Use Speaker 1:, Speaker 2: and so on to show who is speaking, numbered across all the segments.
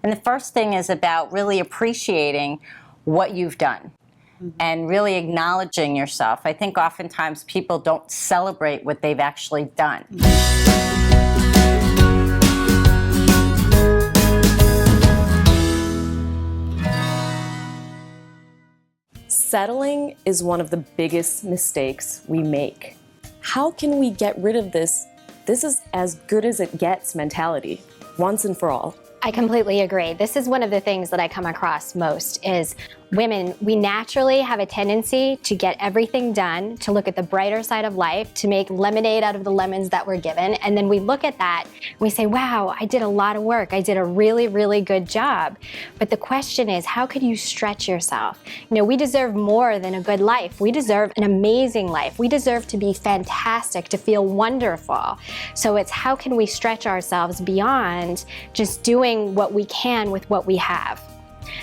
Speaker 1: And the first thing is about really appreciating what you've done and really acknowledging yourself. I think oftentimes people don't celebrate what they've actually done.
Speaker 2: Settling is one of the biggest mistakes we make. How can we get rid of this is as good as it gets mentality, once and for all?
Speaker 3: I completely agree. This is one of the things that I come across most is women, we naturally have a tendency to get everything done, to look at the brighter side of life, to make lemonade out of the lemons that we're given. And then we look at that and we say, wow, I did a lot of work. I did a really, really good job. But the question is, how could you stretch yourself? You know, we deserve more than a good life. We deserve an amazing life. We deserve to be fantastic, to feel wonderful. So it's how can we stretch ourselves beyond just doing what we can with what we have.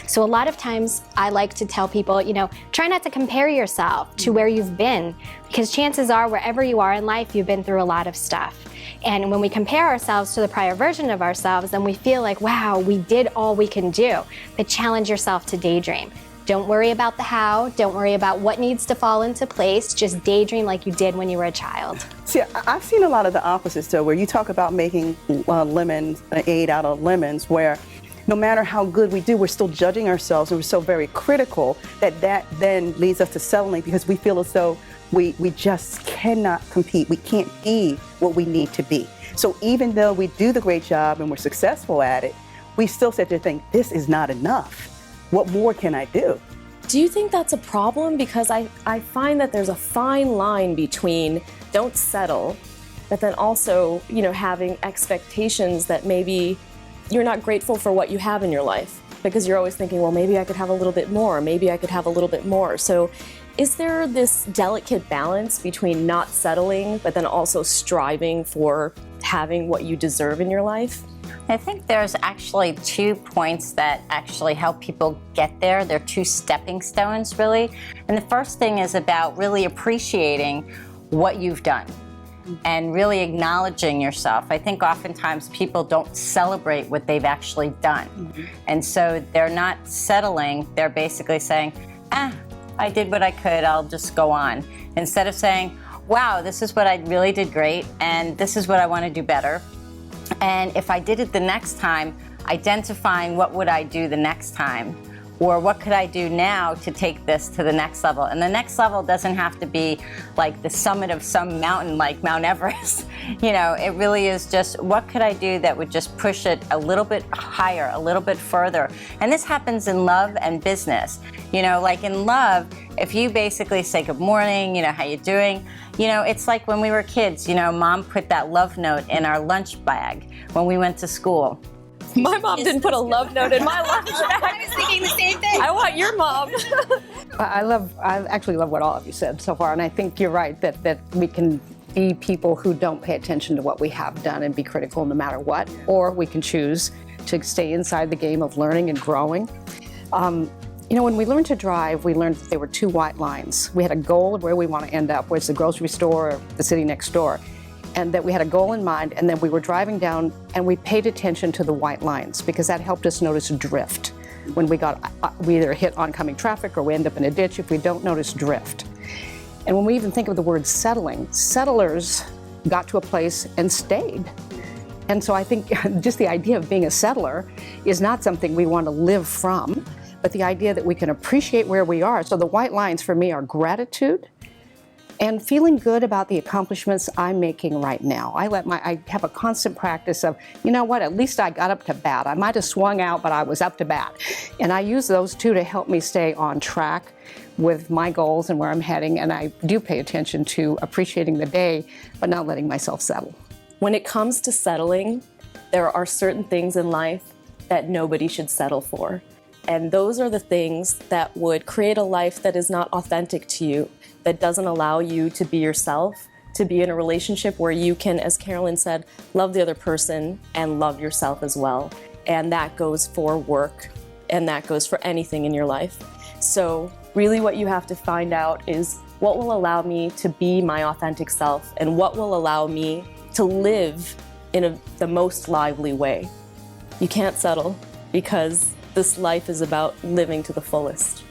Speaker 3: So a lot of times I like to tell people, you know, try not to compare yourself to where you've been, because chances are wherever you are in life, you've been through a lot of stuff. And when we compare ourselves to the prior version of ourselves, then we feel like, wow, we did all we can do. But challenge yourself to daydream. Don't worry about the how, don't worry about what needs to fall into place, just daydream like you did when you were a child.
Speaker 4: See, I've seen a lot of the opposites though, where you talk about making lemonade out of lemons, where no matter how good we do, we're still judging ourselves and we're so very critical that then leads us to settling because we feel as though we just cannot compete. We can't be what we need to be. So even though we do the great job and we're successful at it, we still sit there and think, this is not enough. What more can I do?
Speaker 2: Do you think that's a problem? Because I find that there's a fine line between don't settle, but then also, you know, having expectations that maybe you're not grateful for what you have in your life because you're always thinking, well, maybe I could have a little bit more, maybe I could have a little bit more. So is there this delicate balance between not settling, but then also striving for having what you deserve in your life?
Speaker 1: I think there's actually 2 points that actually help people get there. They're 2 stepping stones, really. And the first thing is about really appreciating what you've done and really acknowledging yourself. I think oftentimes people don't celebrate what they've actually done. And so they're not settling, they're basically saying, I did what I could, I'll just go on. Instead of saying, wow, this is what I really did great, and this is what I want to do better. And if I did it the next time, identifying what would I do the next time, or what could I do now to take this to the next level. And the next level doesn't have to be like the summit of some mountain like Mount Everest. You know, it really is just what could I do that would just push it a little bit higher, a little bit further. And this happens in love and business. You know, like in love, if you basically say good morning, you know, how you doing? You know, it's like when we were kids, you know, mom put that love note in our lunch bag when we went to school.
Speaker 2: My mom didn't put a love note in my lunch bag.
Speaker 3: I was thinking the same thing.
Speaker 2: I want your mom.
Speaker 5: I actually love what all of you said so far, and I think you're right that we can be people who don't pay attention to what we have done and be critical no matter what, or we can choose to stay inside the game of learning and growing. You know, when we learned to drive, we learned that there were 2 white lines. We had a goal of where we want to end up, whether it's the grocery store or the city next door, and that we had a goal in mind, and then we were driving down and we paid attention to the white lines because that helped us notice drift. When we either hit oncoming traffic or we end up in a ditch if we don't notice drift. And when we even think of the word settling, settlers got to a place and stayed. And so I think just the idea of being a settler is not something we want to live from, but the idea that we can appreciate where we are. So the white lines for me are gratitude and feeling good about the accomplishments I'm making right now. I have a constant practice of, you know what, at least I got up to bat. I might have swung out, but I was up to bat. And I use those 2 to help me stay on track with my goals and where I'm heading. And I do pay attention to appreciating the day, but not letting myself settle.
Speaker 2: When it comes to settling, there are certain things in life that nobody should settle for. And those are the things that would create a life that is not authentic to you, that doesn't allow you to be yourself, to be in a relationship where you can, as Carolyn said, love the other person and love yourself as well. And that goes for work, and that goes for anything in your life. So really what you have to find out is what will allow me to be my authentic self and what will allow me to live in the most lively way. You can't settle. because this life is about living to the fullest.